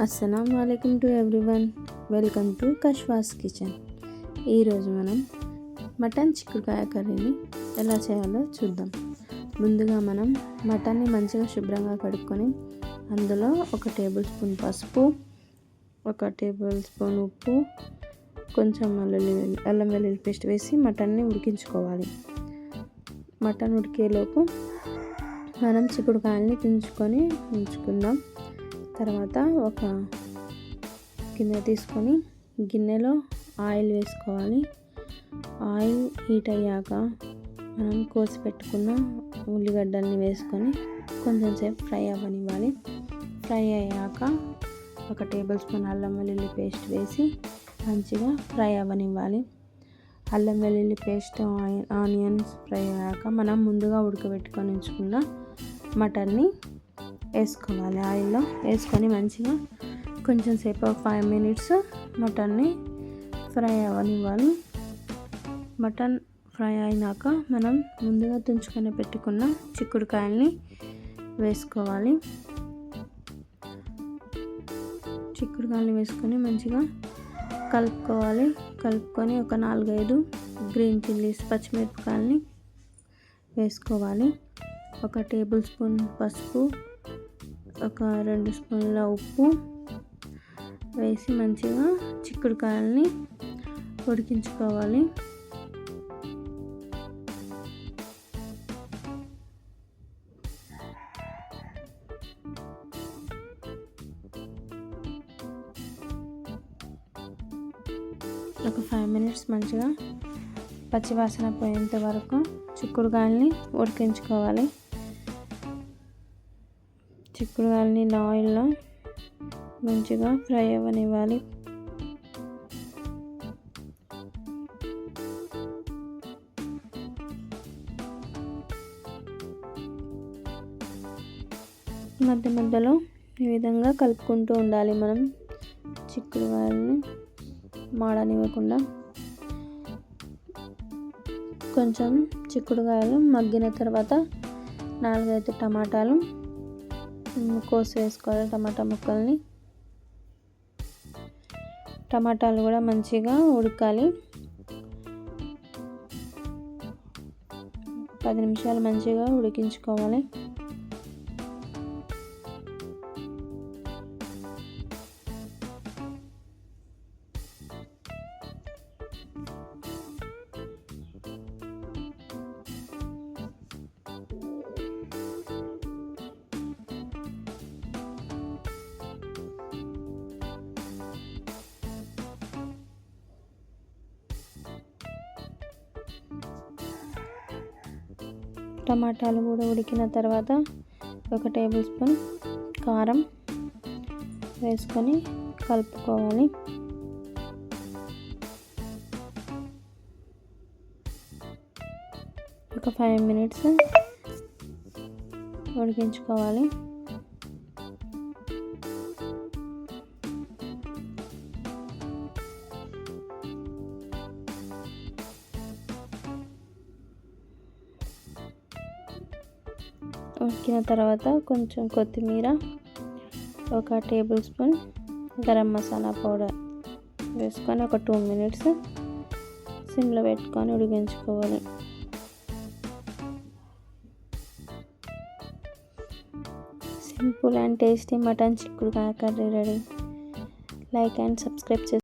అస్సలాము అలైకుమ్ to everyone. Welcome to కష్వాస్ kitchen. ఈరోజు మనం మటన్ చిక్కుడుకాయ కర్రీని ఎలా చేయాలో చూద్దాం. ముందుగా మనం మటన్ని మంచిగా శుభ్రంగా కడుక్కొని అందులో 1 టేబుల్ స్పూన్ పసుపు, 1 టేబుల్ స్పూన్ ఉప్పు, కొంచెం అల్లం వెల్లుల్లి పేస్ట్ వేసి మటన్ని ఉడికించుకోవాలి. మటన్ ఉడికేలోపు మనం చిక్కుడుకాయల్ని తుంచుకొని ఉంచుకుందాం. తర్వాత ఒక గిన్నె తీసుకొని గిన్నెలో ఆయిల్ వేసుకోవాలి. ఆయిల్ హీట్ అయ్యాక మనం కోసి పెట్టుకున్న ఉల్లిగడ్డల్ని వేసుకొని కొంచెం సేపు ఫ్రై అవ్వనివ్వాలి. ఫ్రై అయ్యాక 1 టేబుల్ స్పూన్ అల్లం వెల్లుల్లి పేస్ట్ వేసి మంచిగా ఫ్రై అవ్వనివ్వాలి. అల్లం వెల్లుల్లి పేస్ట్, ఆనియన్స్ ఫ్రై అయ్యాక మనం ముందుగా ఉడకబెట్టుకొని ఉంచుకున్న మటన్ని వేసుకోవాలి. ఆయిల్లో వేసుకొని మంచిగా కొంచెం సేపు 5 మినిట్స్ మటన్ని ఫ్రై అవ్వనివ్వాలి. మటన్ ఫ్రై అయినాక మనం ముందుగా తుంచుకొని పెట్టుకున్న చిక్కుడుకాయల్ని వేసుకోవాలి. చిక్కుడుకాయలు వేసుకొని మంచిగా కలుపుకోవాలి. కలుపుకొని ఒక 4-5 గ్రీన్ చిల్లీస్ పచ్చిమిరపకాయలని వేసుకోవాలి. 1 టేబుల్ స్పూన్ పసుపు, 2 స్పూన్ల ఉప్పు వేసి మంచిగా చిక్కుడుకాయల్ని ఉడికించుకోవాలి. ఒక 5 మినిట్స్ మంచిగా పచ్చివాసన పోయేంత వరకు చిక్కుడుకాయల్ని ఉడికించుకోవాలి. చిక్కుడుకాయల్ని ఆయిల్లో మంచిగా ఫ్రై అవ్వనివ్వాలి. మధ్య మధ్యలో ఈ విధంగా కలుపుకుంటూ ఉండాలి. మనం చిక్కుడుకాయల్ని మాడనివ్వకుండా. కొంచెం చిక్కుడుకాయలు మగ్గిన తర్వాత 4-5 టమాటాలు కోసి వేసుకోవాలి. టమాటా ముక్కల్ని, టమాటాలు కూడా మంచిగా ఉడకాలి. 10 నిమిషాలు మంచిగా ఉడికించుకోవాలి. టమాటాలు కూడా ఉడికిన తర్వాత 1 టేబుల్ స్పూన్ కారం వేసుకొని కలుపుకోవాలి. ఒక 5 మినిట్స్ ఉడికించుకోవాలి. ఉడికిన తర్వాత కొంచెం కొత్తిమీర, 1 table spoon garam masala powder వేసుకొని ఒక 2 మినిట్స్ సిమ్లో పెట్టుకొని ఉడికించుకోవాలి. సింపుల్ అండ్ టేస్టీ మటన్ చిక్కుడుకాయ curry ready. Like and subscribe